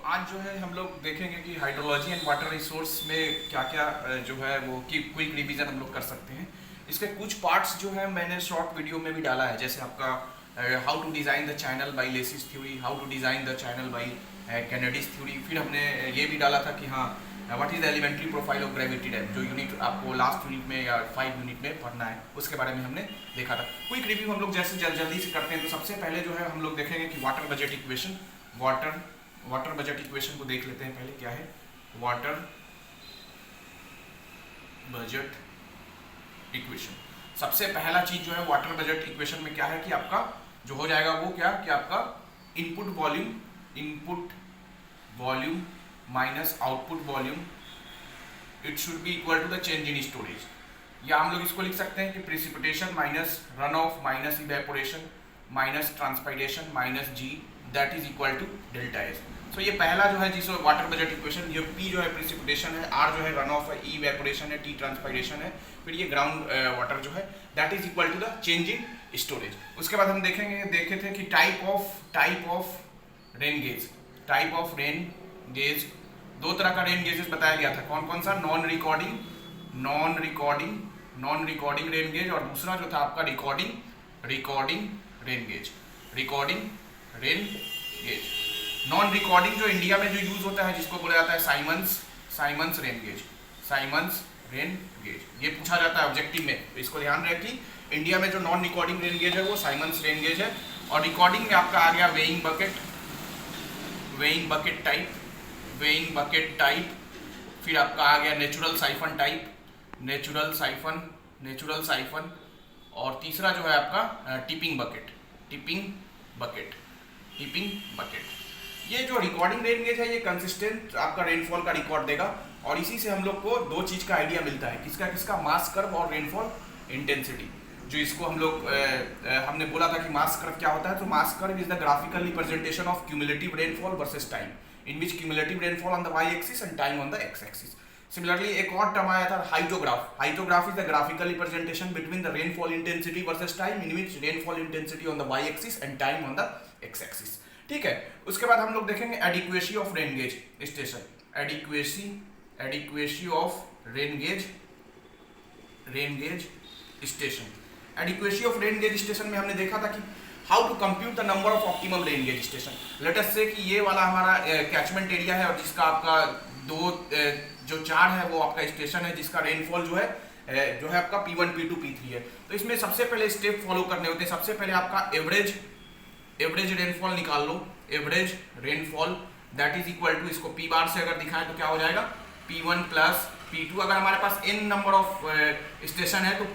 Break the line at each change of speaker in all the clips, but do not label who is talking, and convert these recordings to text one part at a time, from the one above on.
आज जो है हम लोग देखेंगे कि हाइड्रोलॉजी एंड वाटर रिसोर्स में क्या क्या जो है वो क्विक रिवीजन हम लोग कर सकते हैं। इसके कुछ पार्ट्स जो है मैंने शॉर्ट वीडियो में भी डाला है, जैसे आपका how to design the channel by Lacey's theory, how to design the channel by Kennedy's theory. फिर हमने ये भी डाला था कि हाँ what is the elementary profile of gravity dam, जो यूनिट आपको लास्ट यूनिट में या 5 यूनिट में पढ़ना है, उसके बारे में हमने देखा था। क्विक रिव्यू हम लोग जैसे जल्दी से करते हैं। तो सबसे पहले जो है हम लोग देखेंगे कि water budget equation, water budget equation को देख लेते हैं पहले क्या है वाटर बजट इक्वेशन। सबसे पहला चीज जो है वाटर बजट इक्वेशन में क्या है कि आपका जो हो जाएगा वो क्या कि आपका input volume minus output volume, it should be equal to the change in storage. या हम लोग इसको लिख सकते हैं कि precipitation minus run off minus evaporation minus transpiration minus G, that is equal to delta S. सो ये पहला जो है जिसको वाटर बजट इक्वेशन, ये पी जो है प्रेसिपिटेशन है, आर जो है रन ऑफ है, ई इवेपोरेशन है, टी ट्रांसपाइरेशन है, फिर ये ग्राउंड वाटर जो है that is equal to the change in storage. उसके बाद हम देखे थे कि टाइप ऑफ रेन गेज, दो तरह का रेन गेजेस बताया गया था। कौन कौन सा? नॉन रिकॉर्डिंग रेन गेज, और दूसरा जो था आपका recording rain gauge. Non recording जो इंडिया में जो यूज होता है जिसको बोला जाता है साइमंस रेन गेज, ये पूछा जाता है ऑब्जेक्टिव में, तो इसको ध्यान रखें कि इंडिया में जो नॉन रिकॉर्डिंग रेन गेज है वो साइमंस रेन गेज है। और रिकॉर्डिंग में आपका आ गया वेइंग बकेट टाइप, फिर आपका आ गया नेचुरल साइफन, और तीसरा जो है आपका टिपिंग बकेट। ये जो रिकॉर्डिंग रेन गेज है ये कंसिस्टेंट आपका रेनफॉल का रिकॉर्ड देगा, और इसी से हम लोग को दो चीज का आइडिया मिलता है, किसका मास कर्व और रेनफॉल इंटेंसिटी। जो इसको हम लोग हमने बोला था कि मास कर्व क्या होता है, तो mass curve is the graphical representation of cumulative rainfall versus time, in which cumulative rainfall on the Y axis and time on the X axis. Similarly एक और टर्म आया था hydrograph is the graphical representation between the rainfall intensity versus time, in which rainfall intensity on the Y axis and time on the X axis. ठीक है, उसके बाद हम लोग देखेंगे adequacy of rain gauge station, adequacy of rain gauge station में हमने देखा था कि how to compute the number of optimum rain gauge station. Let us say कि ये वाला हमारा कैचमेंट एरिया है, और जिसका आपका जो 4 है वो आपका स्टेशन है, जिसका रेनफॉल जो है आपका P1 P2 P3 है। तो इसमें सबसे पहले स्टेप फॉलो करने होते हैं। सबसे पहले आपका एवरेज रेनफॉल निकाल लो, average rainfall that is equal to, इसको P बार से अगर दिखाएं तो क्या हो जाएगा P1 प्लस P2। अगर हमारे पास n नंबर ऑफ स्टेशन है तो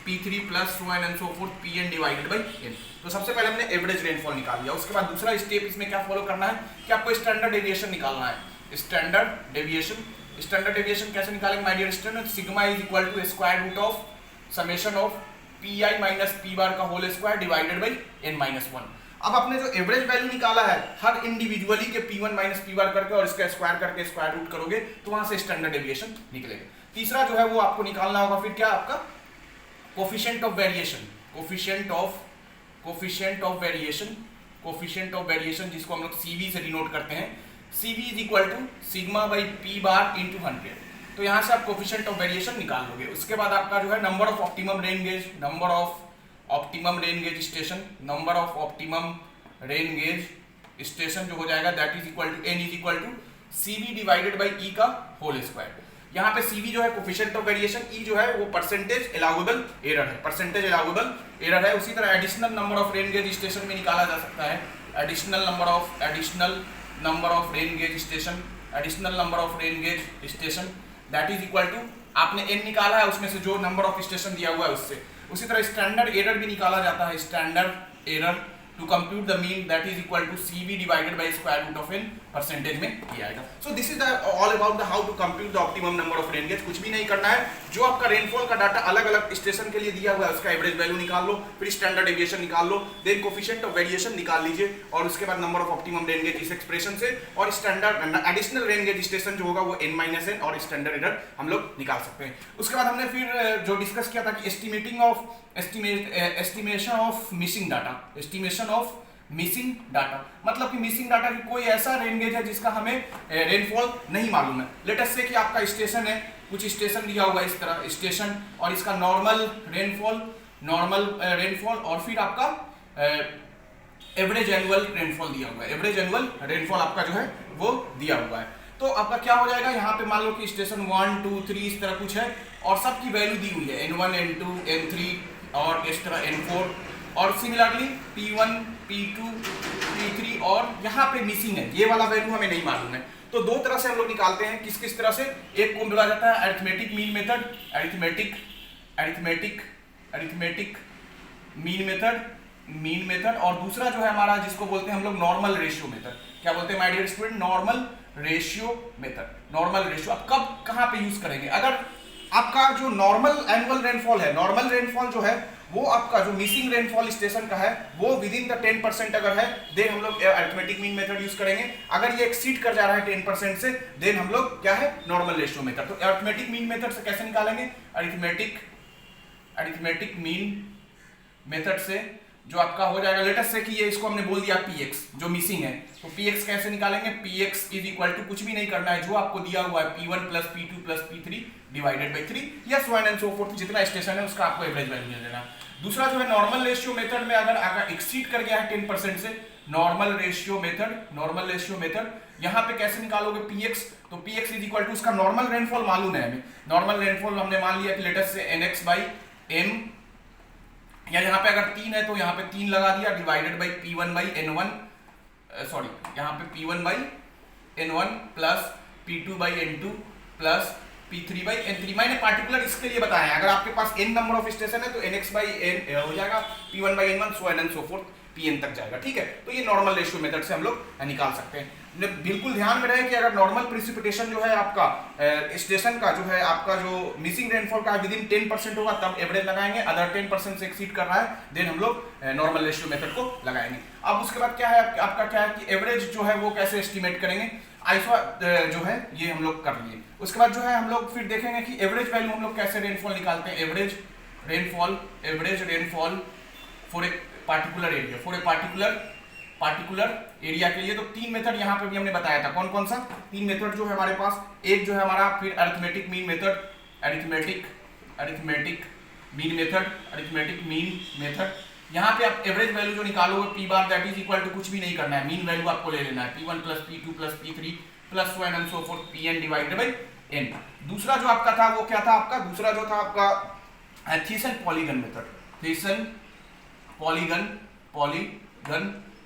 P3 plus so on and so forth Pn divided by n। तो सबसे पहले हमने एवरेज रेनफॉल निकाल लिया। उसके बाद दूसरा स्टेप इसमें क्या फॉलो करना है कि आपको स्टैंडर्ड डेविएशन निकालना है। स्टैंडर्ड डेविएशन कैसे निकालेंगे my dear student? Sigma is equal to square root of summation of Pi minus P bar का whole square divided by n minus 1। अब आपने जो एवरेज वैल्यू निकाला है हर इंडिविजुअली के P1 माइनस P बार करके और इसका स्क्वायर करके स्क्वायर रूट करोगे तो वहां से स्टैंडर्ड डेविएशन निकलेगा। तीसरा जो है वो आपको निकालना होगा फिर क्या, आपका कोफिशिएंट ऑफ वेरिएशन, जिसको हम लोग CV से डिनोट करते हैं। CV is equal to sigma by P bar into 100। तो यहाँ से आप कोफिशिएंट ऑफ वेरिएशन निकाल लोगे। उसके बाद आपका जो है number of optimum rain gauge station जो हो जाएगा that is equal to n is equal to CV divided by E का होल स्क्वायर। यहाँ पे CV जो है कोफिशिएंट ऑफ वेरिएशन, E जो है वो परसेंटेज अलाउएबल एरर है। उसी तरह additional number of rain gauge station में निकाला जा सकता है। Additional number of rain gauge station that is equal to, आपने n निकाला है उसमें से जो नंबर ऑफ स्टेशन दिया हुआ है उससे। उसी तरह स्टैंडर्ड एरर भी निकाला जाता है, standard error to compute the mean that is equal to CV divided by square root of n, percentage में ये आएगा। So this is all about the how to compute the optimum number of rain gauge. कुछ भी नहीं करना है, जो आपका रेनफॉल का डाटा अलग अलग स्टेशन के लिए दिया हुआ है उसका एवरेज वैल्यू निकाल लो, फिर स्टैंडर्ड डेविएशन निकाल लो, देन कोफिशिएंट ऑफ वेरिएशन निकाल लीजिए, और उसके बाद number of optimum rain gauge इस एक्सप्रेशन से, और standard additional rain gauge station जो होगा वो n माइनस n, और स्टैंडर्ड एरर हम लोग निकाल सकते हैं। उसके बाद हमने फिर जो डिस्कस किया था कि estimation of missing data, missing data, मतलब कि मिसिंग डाटा की कोई ऐसा रेन गेज है जिसका हमें रेनफॉल नहीं मालूम है। लेट अस से कि आपका स्टेशन है, कुछ स्टेशन दिया हुआ है इस तरह स्टेशन, और इसका नॉर्मल रेनफॉल और फिर आपका एवरेज एनुअल रेनफॉल दिया हुआ है, एवरेज एनुअल रेनफॉल आपका जो है वो दिया हुआ है। तो आपका क्या हो जाएगा, यहाँ पे मान लो कि स्टेशन 1 2 3 इस तरह कुछ है और सबकी वैल्यू दी हुई है N1 N2 N3 और इस तरह N4, और सिमिलरली P1 P2 P3, और यहाँ पे मिसिंग है, ये वाला वैल्यू हमें नहीं मालूम है। तो दो तरह से हम लोग निकालते हैं, किस किस तरह से, एक को बोला जाता है arithmetic mean method, arithmetic mean method, और दूसरा जो है हमारा जिसको बोलते हैं हम लोग नॉर्मल रेशियो मेथड। क्या बोलते हैं my dear student, normal ratio method. Normal ratio आप कब कहां पे यूज करेंगे, अगर आपका जो नॉर्मल एनुअल रेनफॉल है, नॉर्मल रेनफॉल जो है वो आपका जो मिसिंग रेनफॉल स्टेशन का है वो विद इन द 10% अगर है, देन हम लोग अरिथमेटिक मीन मेथड यूज करेंगे। अगर ये एक्सीड कर जा रहा है 10% से, देन हम लोग क्या है, नॉर्मल रेशियो मेथड। तो अरिथमेटिक मीन मेथड से कैसे निकालेंगे, अरिथमेटिक मीन मेथड से जो आपका हो जाएगा, लेट अस से कि ये इसको हमने बोल दिया px जो मिसिंग है, तो px कैसे निकालेंगे, px इज इक्वल टू कुछ भी नहीं करना है, जो आपको दिया हुआ है p1 plus p2 plus p3 divided by 3 या सो एंड सो फोर्थ, जितना स्टेशन है उसका आपको एवरेज वैल्यू ले लेना। दूसरा जो है नॉर्मल रेशियो मेथड में अगर एक्सीड कर गया है 10% से, नॉर्मल रेशियो मेथड यहाँ पे कैसे निकालोगे px, तो px इज इक्वल टू उसका नॉर्मल रेनफॉल मालूम है हमें, नॉर्मल रेनफॉल हमने मान लिया कि लेट अस से nx बाई m, या यहाँ पे अगर 3 है तो यहाँ पे 3 लगा दिया divided by P1 by N1, sorry यहाँ पे P1 by N1 plus P2 by N2 plus P3 by N3। मैंने पार्टिकुलर इसके लिए बताया है, अगर आपके पास n नंबर ऑफ स्टेशन है तो nx बाई n हो जाएगा, P1 by N1 so and so forth Pn तक जाएगा, ठीक है। तो ये नॉर्मल रेशियो मेथड से हम लोग निकाल सकते हैं। बिल्कुल ध्यान में रहे कि अगर नॉर्मल प्रिसिपिटेशन जो है आपका स्टेशन का जो है आपका जो मिसिंग रेनफॉल का विद इन 10% होगा तब एवरेज लगाएंगे, अदर 10% से एक्सीड कर रहा है देन हम लोग नॉर्मल रेशियो मेथड को लगाएंगे। अब उसके बाद क्या है आपका क्या है कि एवरेज जो है वो कैसे एस्टिमेट करेंगे, आइसो जो है ये हम लोग कर लिए। उसके बाद जो है हम लोग फिर देखेंगे कि एवरेज वैल्यू हम लोग कैसे रेनफॉल निकालते हैं, average rainfall for a particular area, particular area के लिए। तो 3 मेथड यहाँ पे भी हमने बताया था, कौन कौन सा 3 मेथड जो है हमारे पास, एक जो है हमारा फिर अरिथमेटिक मीन मेथड। यहाँ पे आप एवरेज वैल्यू जो निकालोगे p bar that is equal to कुछ भी नहीं करना है, मीन वैल्यू आपको ले लेना है p1 plus p2 plus p3 plus so and so forth pn divided by n। दूसरा जो आपका था वो क्या था आपका, दूसरा जो था आपका थीसन पॉलीगन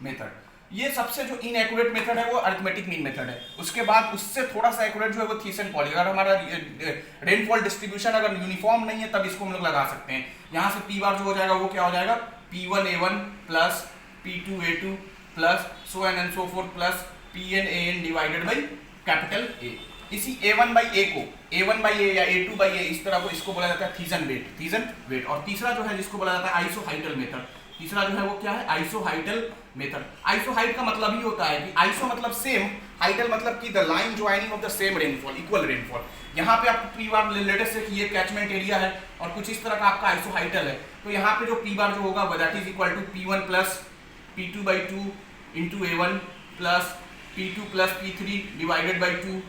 मेथड। ये सबसे जो इनएक्यूरेट मेथड है वो अरिथमेटिक मीन मेथड है। उसके बाद उससे थोड़ा सा एक्यूरेट जो है वो थीसन पॉली, अगर हमारा रेनफॉल डिस्ट्रीब्यूशन अगर यूनिफॉर्म नहीं है तब इसको हम लोग लगा सकते हैं। यहाँ से p बार जो हो जाएगा वो क्या हो जाएगा, p1a1 plus p2a2 plus so and so fourth plus pnan divided by capital A। इसी a1 बाई a को a1 बाई a या a2 बाई a इस तरह को इसको बोला जाता है थीसन वेट। और तीसरा जो है जिसको बोला जाता है आइसोहाइडल मेथड, तीसरा जो है वो क्या है, आइसोहाइडल मेथड। आइसोहाइड का मतलब ही होता है कि आइसो मतलब सेम, हाइडल मतलब कि the line joining of the same rainfall, equal rainfall. यहाँ पे आपको p बार लेटेस्ट से कि ये कैचमेंट एरिया है और कुछ इस तरह का आपका आइसोहाइडल है, तो यहाँ पे जो p बार जो होगा that is equal to p1 plus p2 by 2 into a1 plus p2 plus p3 divided by 2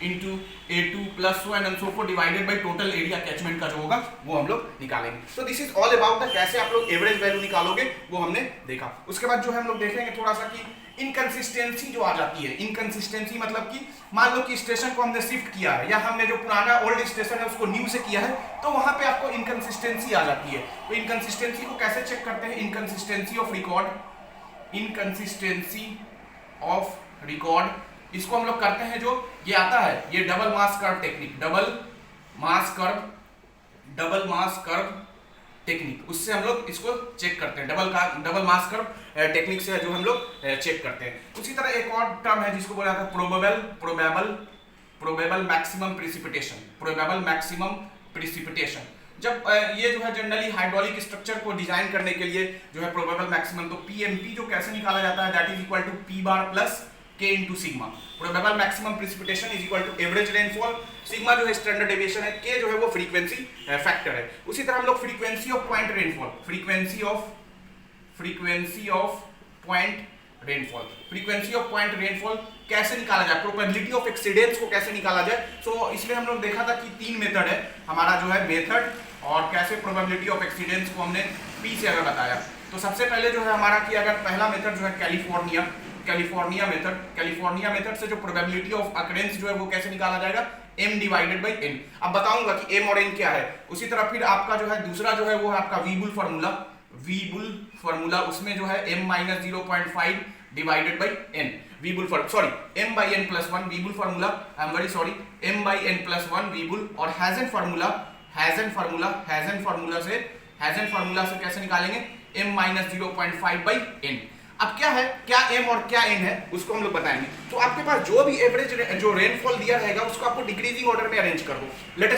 into a2 plus so and so forth divided by total area catchment का जो होगा वो हम लोग निकालेंगे। तो this is all about the कैसे आप लोग एवरेज वैल्यू निकालोगे वो हमने देखा। उसके बाद जो है हम लोग देखेंगे थोड़ा सा कि इनकंसिस्टेंसी जो आ जाती है, इनकंसिस्टेंसी मतलब कि मान लो कि स्टेशन को हमने शिफ्ट किया है या हमने जो पुराना ओल्ड स्टेशन है उसको न्यू से किया है, तो वहां पे आपको इनकंसिस्टेंसी आ जाती है। तो इनकंसिस्टेंसी को कैसे चेक करते हैं, इनकंसिस्टेंसी ऑफ रिकॉर्ड इसको हम लोग करते हैं, जो ये आता है ये डबल मास कर्व टेक्निक, डबल मास कर्व टेक्निक, उससे हम लोग इसको चेक करते हैं। डबल मास कर्व टेक्निक से जो हम लोग चेक करते हैं। उसी तरह एक और टर्म है जिसको बोला जाता है प्रोबेबल मैक्सिमम प्रिसिपिटेशन। जब ये जो है जनरली हाइड्रोलिक स्ट्रक्चर को डिजाइन करने के लिए जो है प्रोबेबल मैक्सिमम, तो पीएमपी जो कैसे निकाला जाता है that is equal to P bar plus K into sigma. Probable maximum precipitation is equal to average rainfall, sigma जो है स्टैंडर्ड डेविएशन है, K जो है वो फ्रीक्वेंसी फैक्टर है। उसी तरह हम लोग frequency of point rainfall, frequency of point rainfall. Frequency of point rainfall कैसे निकाला जाए, प्रोबेबिलिटी ऑफ एक्सीडेंस को कैसे निकाला जाए। सो इसमें हम लोग देखा था कि 3 मेथड है हमारा जो है मेथड, और कैसे प्रोबेबिलिटी ऑफ एक्सीडेंस को हमने पी से अगर बताया। तो सबसे पहले जो है हमारा कि अगर पहला मेथड जो है कैलिफोर्निया मेथड से जो प्रोबेबिलिटी ऑफ अकरेंस जो है वो कैसे निकाला जाएगा, m डिवाइडेड बाई n। अब बताऊंगा कि m और n क्या है। उसी तरह फिर आपका जो है दूसरा जो है वो है आपका वीबुल फार्मूला, उसमें जो है m minus 0.5 divided by n, m by n plus 1 Weibull formula, I am very sorry, m by n plus 1 Weibull, और हैजन फार्मूला से कैसे निकालेंगे, m minus 0.5 by n। अब क्या है, क्या m और क्या n है उसको हम लोग बताएंगे। तो आपके पास जो भी एवरेज जो रेनफॉल दिया रहेगा उसको आपको डिक्रीजिंग ऑर्डर में अरेंज कर दो। लेट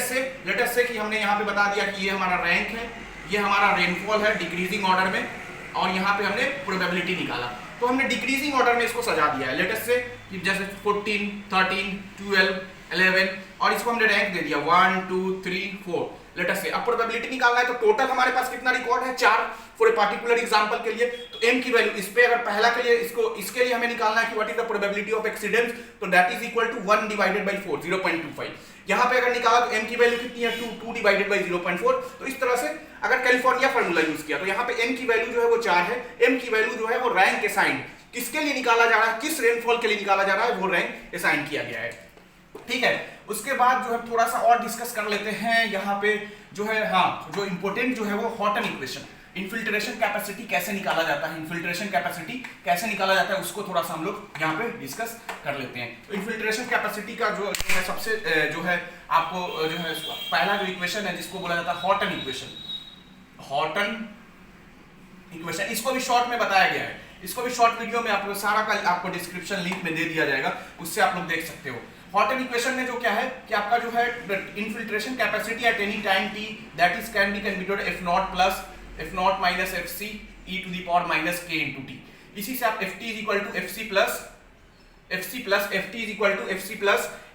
अस से कि हमने यहाँ पे बता दिया कि ये हमारा रैंक है, ये हमारा रेनफॉल है डिक्रीजिंग ऑर्डर में, और यहाँ पे हमने प्रोबेबिलिटी निकाला। तो हमने डिक्रीजिंग ऑर्डर में इसको सजा दिया है। लेट अस से कि जैसे 14, 13, 12, 11, और इसको हमने रैंक दे दिया 1, 2, 3, 4। लेट अस से अब प्रोबेबिलिटी निकालना है, तो टोटल हमारे पास कितना रिकॉर्ड है, 4 फॉर ए पार्टिकुलर एग्जांपल के लिए। तो m की वैल्यू इस पे अगर पहला के लिए इसके लिए हमें निकालना है कि what is the probability of exceedance, तो that is equal to 1 divided by 4, 0.25। यहाँ पे अगर निकाला तो m की वैल्यू कितनी है, 2 डिवाइडेड बाय 0.4। तो इस तरह से अगर कैलिफोर्निया फार्मूला यूज किया तो यहाँ पे m की वैल्यू जो है वो 4 है, m की वैल्यू जो है वो रैंक असाइन किसके लिए निकाला जा रहा है, किस रेनफॉल के लिए निकाला जा रहा है, वो रैंक असाइन किया गया है। ठीक है, उसके बाद जो है थोड़ा सा और डिस्कस कर लेते हैं यहाँ पे जो है, हाँ जो इंपोर्टेंट जो है वो हॉटन इक्वेशन, इन्फिल्ट्रेशन कैपेसिटी कैसे निकाला जाता है, उसको थोड़ा सा हम लोग यहाँ पे डिस्कस कर लेते हैं। तो इन्फिल्ट्रेशन कैपेसिटी का जो है सबसे जो है आपको जो है पहला जो इक्वेशन है जिसको बोला जाता है हॉटन इक्वेशन, इसको भी शॉर्ट में बताया गया है, इसको भी शॉर्ट वीडियो में आपको सारा का आपको डिस्क्रिप्शन लिंक में दे दिया जाएगा, उससे आप लोग देख सकते हो। हॉटन इक्वेशन में जो क्या है कि आपका जो है infiltration capacity at any time t that is can be f0 minus fc e to the power minus k into t। इसी से आप ft is equal to fc plus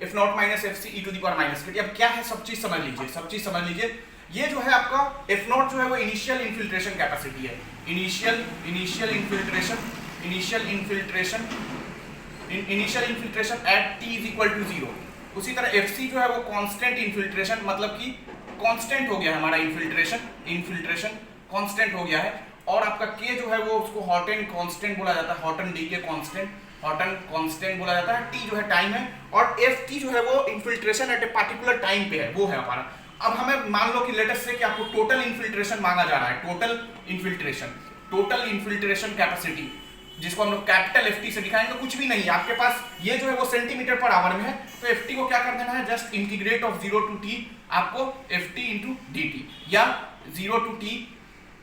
f0 minus fc e to the power minus k। अब क्या है, सब चीज समझ लीजिए। ये जो है आपका f0 जो है वो इनिशियल इन्फिल्ट्रेशन कैपेसिटी है, initial infiltration at t is equal to 0। उसी तरह fc जो है वो कांस्टेंट इन्फिल्ट्रेशन, मतलब कि कांस्टेंट हो गया है हमारा इन्फिल्ट्रेशन कांस्टेंट हो गया है। और आपका k जो है वो उसको हॉटन कांस्टेंट बोला जाता है, हॉटन कांस्टेंट बोला जाता है। t जो है टाइम है, और ft जो है वो infiltration at a particular time पे है, वो है हमारा। अब हमें मान लो कि लेट अस से कि आपको टोटल इन्फिल्ट्रेशन मांगा जा रहा है, टोटल इन्फिल्ट्रेशन कैपेसिटी, जिसको हम लोग कैपिटल ft से दिखाएंगे। कुछ भी नहीं है आपके पास, ये जो है वो सेंटीमीटर पर आवर में है, तो ft को क्या कर देना है, just integrate of 0 to t आपको ft into dt, या 0 to t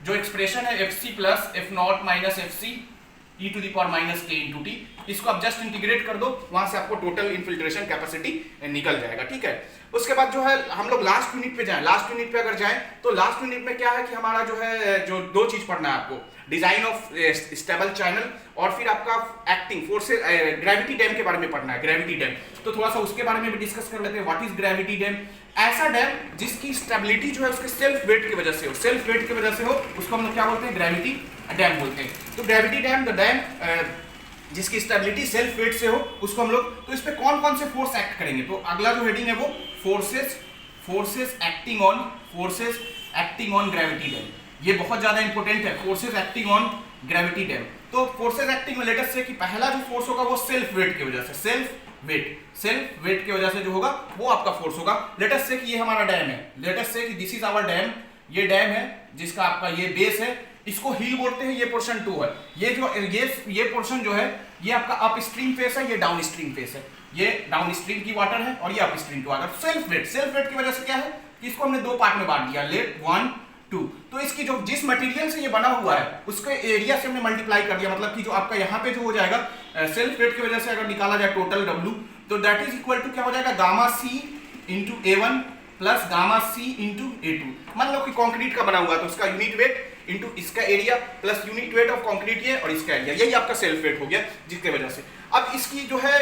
जो एक्सप्रेशन है fc plus f0 minus fc e to the power minus k into t, इसको आप जस्ट इंटीग्रेट कर दो, वहां से आपको टोटल इन्फिल्ट्रेशन कैपेसिटी निकल जाएगा। ठीक है, उसके बाद जो है हम लोग लास्ट यूनिट पे जाएं। लास्ट यूनिट पे अगर जाएं तो लास्ट यूनिट में क्या है कि हमारा जो है जो 2 चीज पढ़ना है आपको, डिजाइन ऑफ स्टेबल चैनल, और फिर आपका एक्टिंग फोर्सेस, ग्रेविटी डैम के बारे में पढ़ना है, ग्रेविटी डैम। तो थोड़ा सा उसके बारे में भी डिस्कस कर लेते हैं। What is gravity dam? ऐसा डैम जिसकी स्टेबिलिटी जो है उसके सेल्फ वेट की वजह से हो, उसको हम लोग क्या बोलते हैं, ग्रेविटी डैम बोलते हैं। तो ग्रेविटी डैम, द डैम जिसकी स्टेबिलिटी सेल्फ वेट से हो, उसको हम लोग, तो इस पे कौन कौन से फोर्स एक्ट करेंगे, तो अगला जो हेडिंग है वो forces acting on gravity dam. ये बहुत ज्यादा इंपॉर्टेंट है, forces acting on gravity dam. तो फोर्सेस एक्टिंग में लेट अस से कि पहला जो फोर्स होगा वो सेल्फ वेट की वजह से, सेल्फ वेट की वजह से जो होगा वो आपका फोर्स होगा। लेट अस से कि ये हमारा डैम है, लेट अस से कि दिस इज आवर डैम, ये डैम है जिसका आपका ये बेस है, इसको हिल बोलते हैं, ये पोर्शन 2 है। ये पोर्शन जो है ये आपका अप स्ट्रीम फेस है, ये डाउन स्ट्रीम फेस है, ये डाउन स्ट्रीम की वाटर है और ये अप स्ट्रीम की वाटर। सेल्फ वेट की वजह से क्या है कि इसको हमने 2 पार्ट में बांट दिया, लेट 1, 2। तो इसकी जो जिस मटेरियल से ये बना हुआ है उसके एरिया से हमने मल्टीप्लाई कर दिया, मतलब कि जो आपका यहाँ पे जो हो जाएगा सेल्फ वेट की वजह से अगर निकाला जाए टोटल W, तो दैट इज इक्वल टू क्या हो जाएगा, gamma C into A1 plus gamma C into A2। मान लो कि कंक्रीट का बना हुआ है तो उसका यूनिट वेट इंटू इसका area plus unit weight of concrete ये और इसका एरिया, यही आपका सेल्फ वेट हो गया जिसकी वजह से। अब इसकी जो है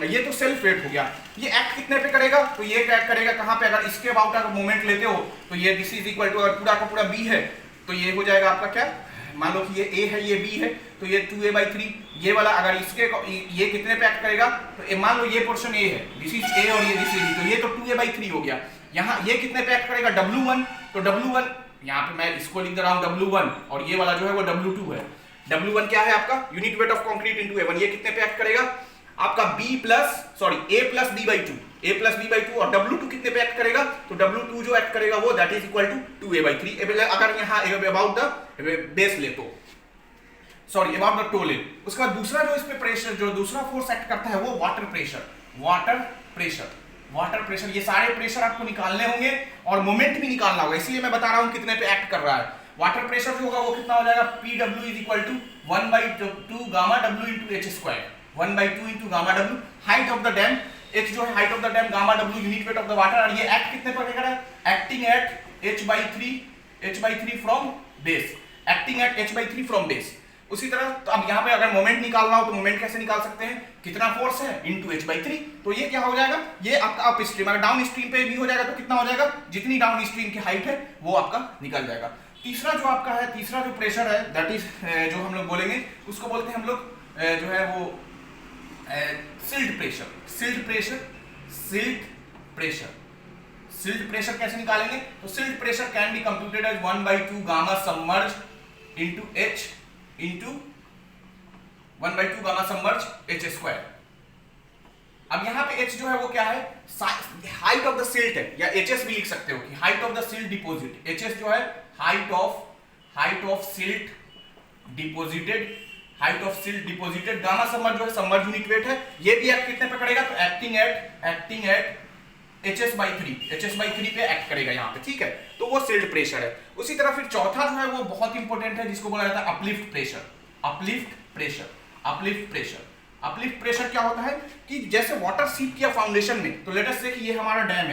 ये तो सेल्फ वेट हो गया, ये एक्ट कितने पे करेगा, तो ये एक्ट करेगा कहाँ पे, अगर इसके अबाउट अगर मोमेंट लेते हो तो ये दिस इज इक्वल टू, अगर पूरा का पूरा B है तो ये हो जाएगा आपका क्या, मान लो कि ये A है, ये B है, तो ये 2a/3, ये वाला अगर इसके ये कितने पे एक्ट करेगा, तो मान लो ये पोर्शन A है, दिस इज A और ये दिस इज B, तो ये तो 2a/3 हो गया। यहाँ ये कितने पे एक्ट करेगा, W1, तो W1 यहाँ पे मैं इसको लिख दे रहा हूँ W1, और ये वाला जो है वो W2 है। W1 क्या है आपका, unit weight of concrete into A1, ये कितने पे एक्ट करेगा आपका A प्लस B/2, और W2 कितने पे एक्ट करेगा, तो W2 जो एक्ट करेगा वो that is equal to 2a/3। अगर यहाँ अबाउट द बेस ले तो अबाउट द टो ले। उसके बाद दूसरा जो इस पे प्रेशर, जो दूसरा फोर्स एक्ट करता है वो वाटर प्रेशर। ये सारे प्रेशर आपको निकालने होंगे और मोमेंट भी निकालना होगा, इसलिए मैं बता रहा हूँ कितने पे एक्ट कर रहा है। वाटर प्रेशर जो होगा वो कितना हो जाएगा, Pw is equal to 1/2 gamma W into h², 1/2 into gamma W। Height of the dam, h जो है height of the dam, gamma W unit weight of the water, और ये एक्ट कितने पर करेगा, acting at h/3 from base, उसी तरह तो अब यहाँ पे अगर मोमेंट निकालना हो तो मोमेंट कैसे निकाल सकते हैं, कितना फोर्स है इनटू h/3, तो ये क्या हो जाएगा, ये आपका अप स्ट्रीम, अगर डाउन स्ट्रीम पे भी हो जाएगा तो कितना हो जाएगा, जितनी डाउन स्ट्रीम की हाइट है वो आपका निकल जाएगा। तीसरा जो प्रेशर है दैट इज जो हम लोग बोलेंगे उसको बोलते हैं हम लोग जो है वो सिल्ट प्रेशर कैसे निकालेंगे, तो silt pressure can be computed as 1/2 gamma submerge into h into 1/2 gamma submerge h²। अब यहाँ पे h जो है वो क्या है, हाइट ऑफ द सिल्ट है, या hs भी लिख सकते हो कि height of the silt deposit, hs जो है height of silt deposited, gamma submerge जो है सबमर्ज यूनिट वेट है, ये भी एक्ट कितने पे करेगा, तो एक्टिंग एट hs/3 पे एक्ट करेगा यहाँ पे, ठीक है, तो वो सिल्ट प्रेशर है। उसी तरह फिर चौथा जो है वो बहुत इंपॉर्टेंट है, जिसको बोला जाता है अपलिफ्ट प्रेशर क्या होता है कि जैसे वाटर सीप किया फाउंडेशन में, तो लेट अस से कि ये हमारा डैम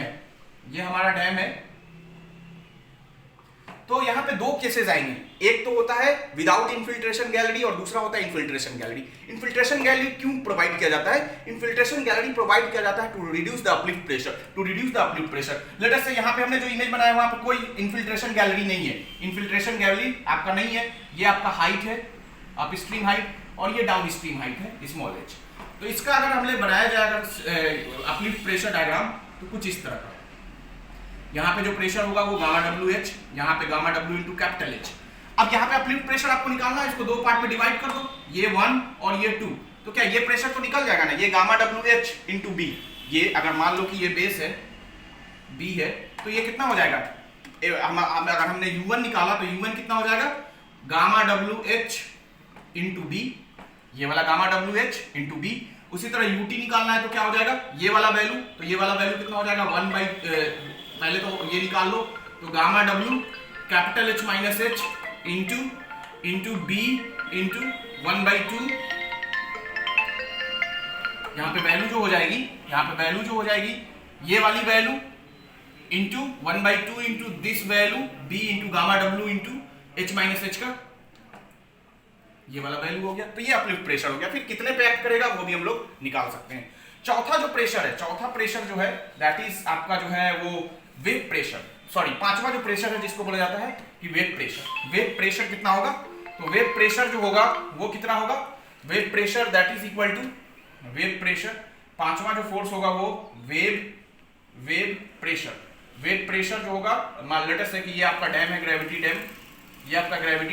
है, तो यहाँ पे दो केसेस आएंगे, एक तो होता है विदाउट इन्फिल्ट्रेशन गैलरी और दूसरा होता है इन्फिल्ट्रेशन गैलरी। इन्फिल्ट्रेशन गैलरी क्यों प्रोवाइड किया जाता है, इन्फिल्ट्रेशन गैलरी प्रोवाइड किया जाता है to reduce the uplift pressure. Let us say यहाँ पे हमने जो इमेज बनाया वहां पे कोई इन्फिल्ट्रेशन गैलरी नहीं है, इन्फिल्ट्रेशन गैलरी आपका नहीं है, ये आपका हाइट है अप स्ट्रीम हाइट और ये डाउन स्ट्रीम हाइट है स्मॉल h। तो इसका अगर हमने बनाया जाए अपलिफ्ट प्रेशर डायग्राम तो कुछ इस तरह का, यहाँ पे जो प्रेशर होगा वो गामा WH, यहाँ पे gamma W into capital H। अब यहाँ पे अपलिफ्ट प्रेशर आपको निकालना है, इसको दो पार्ट में डिवाइड कर दो, ये 1 और ये 2, तो क्या ये प्रेशर तो निकल जाएगा ना, ये गामा WH इंटू B, ये अगर मान लो कि ये बेस है B है, तो ये कितना हो जाएगा, अगर हमने U1 निकाला तो U1 कितना हो जाएगा, गामा WH इंटू B, ये वाला गामा WH इंटू B। उसी तरह UT निकालना है तो क्या हो जाएगा, ये वाला वैल्यू, तो ये वाला वैल्यू कितना हो जाएगा, पहले तो ये निकाल लो, तो gamma W capital H minus H into B into 1/2, यहाँ पे वैल्यू जो हो जाएगी ये वाली value into 1/2 into this value B into gamma W into H minus H का ये वाला वैल्यू हो गया, तो ये अपलिफ्ट प्रेशर हो गया। फिर कितने पे एक्ट करेगा वो भी हम लोग निकाल सकते हैं। चौथा प्रेशर जो है दैट इज आपका जो है वो वेव प्रेशर, पांचवा जो प्रेशर है जिसको बोला जाता है कि वेव प्रेशर कितना होगा, तो वेव प्रेशर जो होगा वो कितना होगा, wave pressure that is equal to wave pressure, पांचवा जो फोर्स होगा वो वेव प्रेशर जो होगा, मान लेट अस से कि ये आपका डैम है ग्रेविटी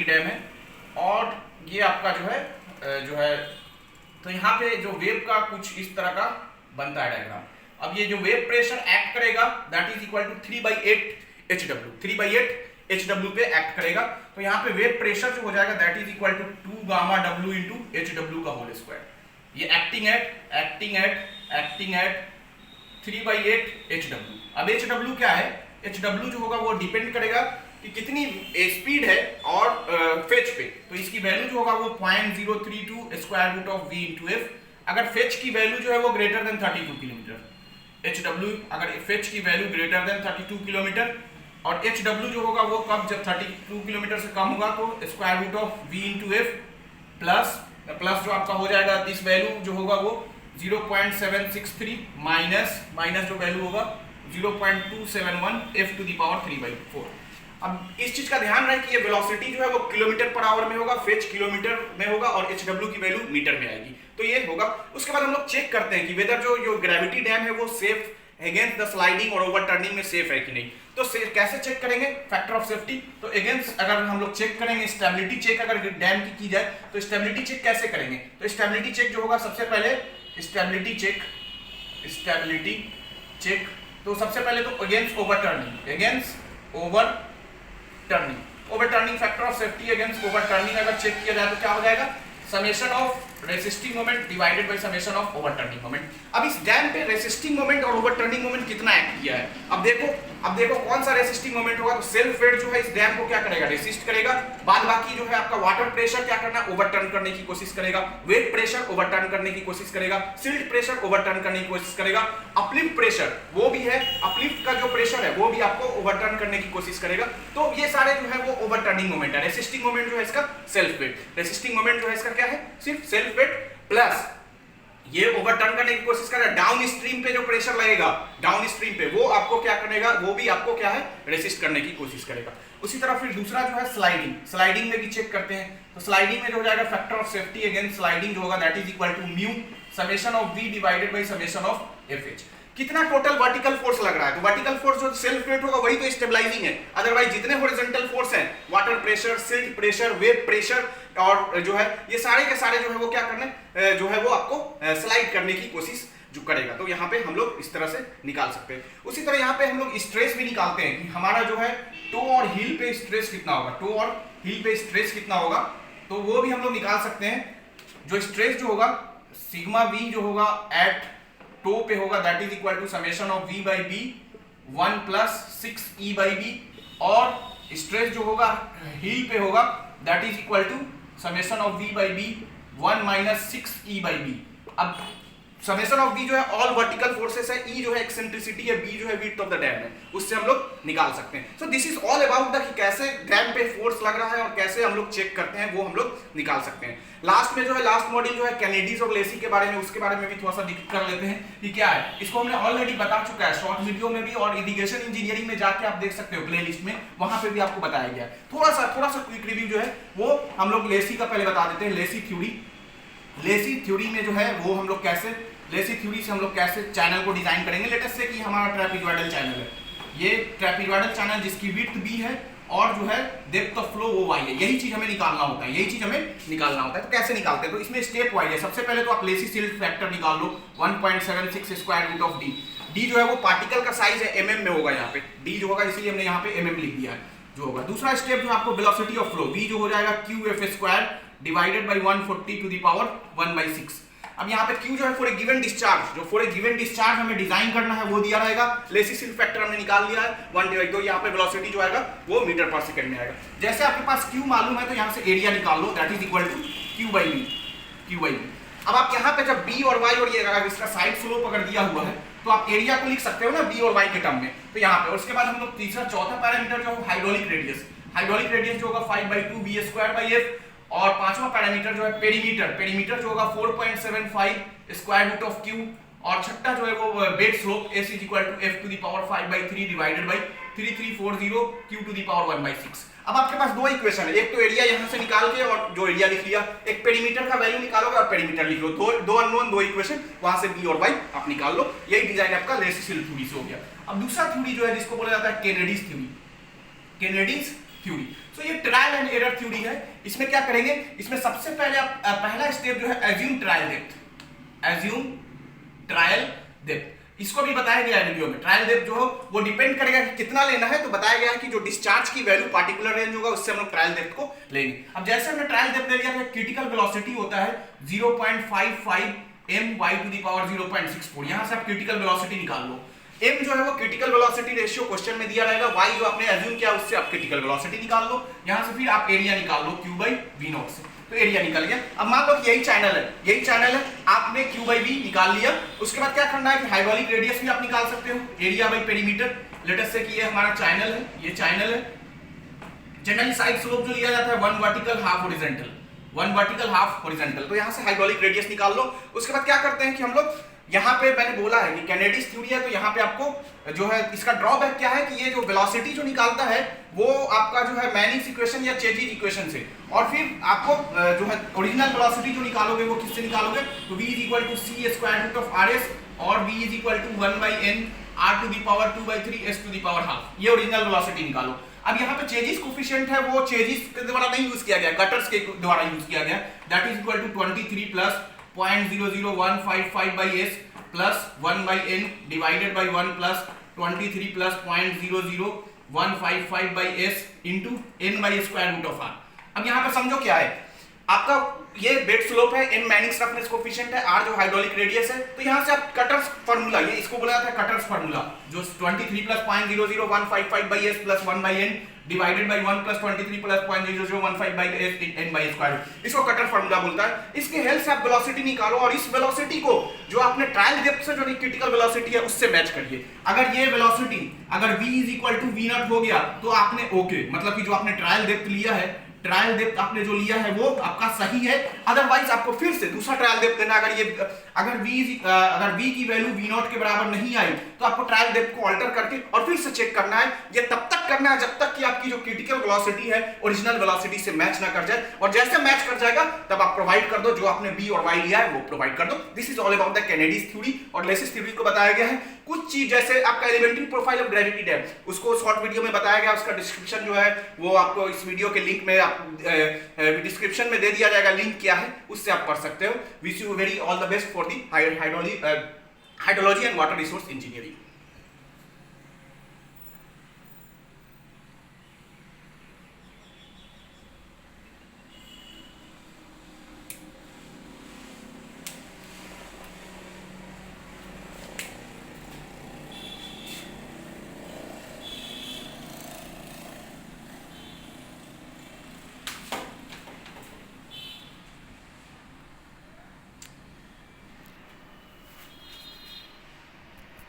डैम है और ये आपका जो है तो यहाँ पे जो वेव का कुछ इस तरह का बनता है डायग्राम। अब ये जो वेव प्रेशर एक्ट करेगा that is equal to 3/8 HW पे एक्ट करेगा, तो यहाँ पे वेव प्रेशर जो हो जाएगा that is equal to 2 gamma W into HW का होल स्क्वायर। ये एक्टिंग एट 3/8 HW। अब HW क्या है, HW जो होगा वो डिपेंड करेगा कि कितनी स्पीड है और फेच पे, तो इसकी वैल्यू जो होगा वो 0.032 square root of V into F। अगर फेच की वैल्यू जो है वो ग्रेटर देन 32 किलोमीटर, HW अगर फेच की वैल्यू ग्रेटर देन 32 किलोमीटर और HW जो होगा वो कब, जब 32 किलोमीटर से कम होगा तो square root of V into F plus जो आपका हो जाएगा दिस वैल्यू जो होगा वो 0.763 माइनस जो वैल्यू होगा 0.271 F टू द पावर 3/4। अब इस चीज का ध्यान रहे कि ये वेलोसिटी जो है वो किलोमीटर पर आवर में होगा, फेज किलोमीटर में होगा और HW की वैल्यू मीटर में आएगी, तो ये होगा। उसके बाद हम लोग चेक करते हैं कि वेदर जो ग्रेविटी डैम है वो सेफ अगेंस्ट द स्लाइडिंग और ओवरटर्निंग में सेफ है कि नहीं। तो कैसे चेक करेंगे फैक्टर ऑफ सेफ्टी, तो अगेंस्ट अगर हम लोग चेक करेंगे स्टेबिलिटी चेक अगर डैम की जाए तो स्टेबिलिटी चेक कैसे करेंगे। तो स्टेबिलिटी चेक जो होगा सबसे पहले स्टेबिलिटी चेक तो सबसे पहले तो against overturning factor of safety against overturning अगर चेक किया जाए तो क्या हो जाएगा, summation of resisting moment divided by summation of overturning moment. अब इस डैम पे रेसिस्टिंग मोमेंट और ओवरटर्निंग मोमेंट कितना एक्ट किया है, अब देखो कौन सा रेसिस्टिंग मोमेंट होगा, तो सेल्फ वेट जो है इस डैम को क्या करेगा, रेसिस्ट करेगा। बाद बाकी जो है आपका वाटर प्रेशर क्या करना, ओवरटर्न करने की कोशिश करेगा, वेट प्रेशर ओवरटर्न करने की कोशिश करेगा, सिल्ट प्रेशर ओवरटर्न करने की कोशिश करेगा, अपलिफ्ट प्रेशर वो भी है, अपलिफ्ट का जो प्रेशर है वो भी आपको ओवरटर्न करने की कोशिश करेगा। तो ये सारे जो है वो ओवरटर्निंग मोमेंट है। रेसिस्टिंग मोमेंट जो है इसका सेल्फ वेट, रेसिस्टिंग मोमेंट जो है इसका क्या है, सिर्फ सेल्फ वेट प्लस ये ओवरटर्न करने की कोशिश कर रहा है। डाउन स्ट्रीम पे जो प्रेशर लगेगा डाउन स्ट्रीम पे वो आपको क्या करेगा, वो भी आपको क्या है, रेसिस्ट करने की कोशिश करेगा। उसी तरह फिर दूसरा जो है स्लाइडिंग में भी चेक करते हैं। तो स्लाइडिंग में जो हो जाएगा factor of safety against sliding जो होगा that is equal to mu summation of v divided by summation of fh। कितना टोटल वर्टिकल फोर्स लग रहा है, तो वर्टिकल फोर्स जो सेल्फ वेट होगा वही तो स्टेबलाइजिंग है, अदरवाइज जितने हॉरिजॉन्टल फोर्स हैं, water pressure, silt pressure, wave pressure और जो है ये सारे के सारे जो है वो क्या करने जो है वो आपको स्लाइड करने की कोशिश जो करेगा। तो यहाँ पे हम लोग इस तरह से निकाल सकते हैं। उसी तरह यहाँ पे हम लोग स्ट्रेस भी निकालते हैं कि हमारा जो है टो और हील पे स्ट्रेस कितना होगा, टो और हील पे स्ट्रेस कितना होगा, तो वो भी हम लोग निकाल सकते हैं। जो स्ट्रेस जो होगा सिग्मा v जो होगा एट टो पे होगा that is equal to summation of v by B 1 plus 6e by B, और स्ट्रेस जो होगा हील पे होगा that is equal to summation of v by B 1 minus 6e by B. अब समेशन ऑफ v जो है all vertical forces है, e जो है एक्सेंट्रिसिटी है, b जो है विड्थ ऑफ द डैम है, उससे हम लोग निकाल सकते हैं। सो this is all about the कि कैसे डैम पे फोर्स लग रहा है और कैसे हम लोग चेक करते हैं, वो हम लोग निकाल सकते हैं। लास्ट में जो है लास्ट मॉड्यूल जो है कैनेडीज और लेसी के बारे में, उसके बारे में भी थोड़ा सा डिस्कस कर लेते हैं कि क्या है। इसको हमने ऑलरेडी बता चुका है शॉर्ट वीडियो में भी, और इरिगेशन इंजीनियरिंग में जाके आप देख सकते हो प्लेलिस्ट में, वहां पे भी आपको बताया गया है। थोड़ा सा क्विक रिव्यू जो है वो हम लोग लेसी का पहले बता देते हैं। लेसी थ्योरी में जो है वो हम लोग कैसे लेसी थ्योरी से हम लोग कैसे चैनल को डिजाइन करेंगे। लेटेस्ट से कि हमारा ट्रैपीजॉइडल चैनल है, ये ट्रैपीजॉइडल चैनल जिसकी विड्थ b है और जो है डेप्थ ऑफ फ्लो वो y है, यही चीज हमें निकालना होता है। तो कैसे निकालते हैं, तो इसमें स्टेप वाइज है। सबसे पहले तो आप लेसी सिल्ट फैक्टर निकाल लो 1.76 स्क्वायर रूट ऑफ d जो है वो पार्टिकल का साइज है mm में होगा, यहाँ पे d जो होगा इसलिए हमने यहाँ पे mm लिख दिया है जो होगा। दूसरा स्टेप जो आपको वेलोसिटी ऑफ फ्लो v जो हो जाएगा qf square divided by 140 to the power 1/6। अब यहाँ पे Q जो है फॉर ए गिवन डिस्चार्ज हमें डिजाइन करना है वो दिया रहेगा। लेसी सिल्ट फैक्टर हमने निकाल लिया है 1/2, यहाँ पे वेलोसिटी जो आएगा वो मीटर पर सेकंड में आएगा। जैसे आपके पास Q मालूम है तो यहाँ से एरिया निकाल लो that is equal to Q by B. अब आप यहाँ पे जब B और Y और ये अगर इसका साइड स्लोप अगर दिया हुआ है तो आप एरिया को लिख सकते हो ना B और Y के टर्म में, तो यहाँ पे। उसके बाद हम लोग चौथा पैरामीटर जो हाइड्रोलिक रेडियस जो होगा 5/2 v स्क्वायर बाई f, और पांचवा पैरामीटर जो है पेरीमीटर जो होगा 4.75 स्क्वायर रूट ऑफ Q, और छठा जो है वो bed slope s is equal to f to the power 5/3 divided by 3340 Q to the power 1/6। अब आपके पास दो इक्वेशन है, एक तो एरिया यहां से निकाल के और जो एरिया लिख लिया, एक पेरीमीटर का वैल्यू निकालोगे और पेरीमीटर लिख लो, दो अननोन दो इक्वेशन, वहां से b और y आप निकाल लो। यही डिजाइन आपका लेसी सिल्ट थ्योरी से हो गया। अब दूसरा थ्योरी जो है जिसको बोला जाता है केनेडीज थ्योरी। तो ये ट्रायल एंड एरर थ्योरी है। इसमें क्या करेंगे, इसमें सबसे पहले आप पहला स्टेप जो है एज्यूम ट्रायल डेप्थ, इसको भी बताया गया है वीडियो में। ट्रायल डेप्थ जो हो वो डिपेंड करेगा कि कितना लेना है, तो बताया गया है कि जो डिस्चार्ज की वैल्यू पार्टिकुलर रेंज होगा उससे हम लोग ट्रायल डेप्थ को लेंगे। अब जैसे हमने ट्रायल डेप्थ ले लिया तो क्रिटिकल वेलोसिटी होता है 0.55 m y to the power 0.64, यहां से आप क्रिटिकल वेलोसिटी निकाल लो। m जो है वो क्रिटिकल वेलोसिटी रेशियो क्वेश्चन में दिया रहेगा, y जो आपने अज्यूम किया उससे आप क्रिटिकल वेलोसिटी निकाल लो, यहां से फिर आप एरिया निकाल लो q बाई v नॉट से, तो एरिया निकल गया। अब मान लो कि यही चैनल है, आपने q बाई v निकाल लिया। उसके बाद क्या करना है कि हाइड्रोलिक रेडियस भी आप निकाल सकते हो, area by perimeter. Late us say कि ये हमारा चैनल है, ये चैनल है। जनरली साइड स्लोप जो लिया जाता है 1 वर्टिकल हाफ हॉरिजॉन्टल, तो यहां से हाइड्रोलिक रेडियस निकाल लो। उसके बाद क्या करते हैं कि हम लोग यहाँ पे मैंने बोला है कि कैनेडीज थ्योरी है, तो यहाँ पे आपको जो है इसका ड्रॉबैक क्या है कि ये जो वेलोसिटी जो निकालता है वो आपका जो है मैनिंग्स इक्वेशन या चेजिज इक्वेशन से, और फिर आपको जो है ओरिजिनल वेलोसिटी जो निकालोगे वो किससे निकालोगे, तो v is equal to c square root of rs और v is equal to 1 by n r to the power 2/3 s to the power half, ये ओरिजिनल वेलोसिटी निकालो। अब यहाँ पे चेजिस कोफिशिएंट है वो चेजिस के द्वारा नहीं यूज किया गया, कटर्स के द्वारा यूज किया गया, that is equal to 23 plus 0.00155 by s plus 1 by n divided by 1 plus 23 plus 0.00155 by s into n by square root of r। अब यहाँ पे समझो क्या है, आपका ये बेड स्लोप है, n मैनिंग्स रफनेस कोफिशिएंट है, r जो हाइड्रोलिक रेडियस है, तो यहाँ से आप कटर्स फार्मूला, ये इसको बोला जाता है कटर्स फार्मूला, जो 23 plus 0.00155 by s plus 1 by n divided by 1 plus 23 plus 0.0015 by s n by square, इसको कटर फार्मूला बोलता है। इसके हेल्प से आप वेलोसिटी निकालो और इस वेलोसिटी को जो आपने ट्रायल डेप्थ से जो क्रिटिकल वेलोसिटी है उससे मैच करिए। अगर ये वेलोसिटी अगर v is equal to v naught हो गया तो आपने ओके, मतलब कि जो आपने ट्रायल डेप्थ लिया है, ट्रायल डेप्थ आपने जो लिया है वो आपका सही है, अदरवाइज आपको फिर से दूसरा ट्रायल डेप्थ देना। अगर v की वैल्यू v नॉट के बराबर नहीं आई तो आपको ट्रायल डेप्थ को अल्टर करके और फिर से चेक करना है। ये तब तक करना है जब तक कि आपकी जो क्रिटिकल वेलोसिटी है ओरिजिनल वेलोसिटी से मैच ना कर जाए, और जैसे मैच कर जाएगा तब आप प्रोवाइड कर दो, जो आपने b और y लिया है वो प्रोवाइड कर दो। This is all about the Kennedy's theory और लेसिस थ्योरी को बताया गया है। कुछ चीज जैसे आपका elementary profile of gravity depth, उसको शॉर्ट वीडियो में बताया गया, उसका डिस्क्रिप्शन जो है वो आपको इस वीडियो के लिंक में डिस्क्रिप्शन में दे दिया जाएगा, लिंक क्या है उससे आप पढ़ सकते हो। Wish you very all the best for the hydrology and water resource engineering.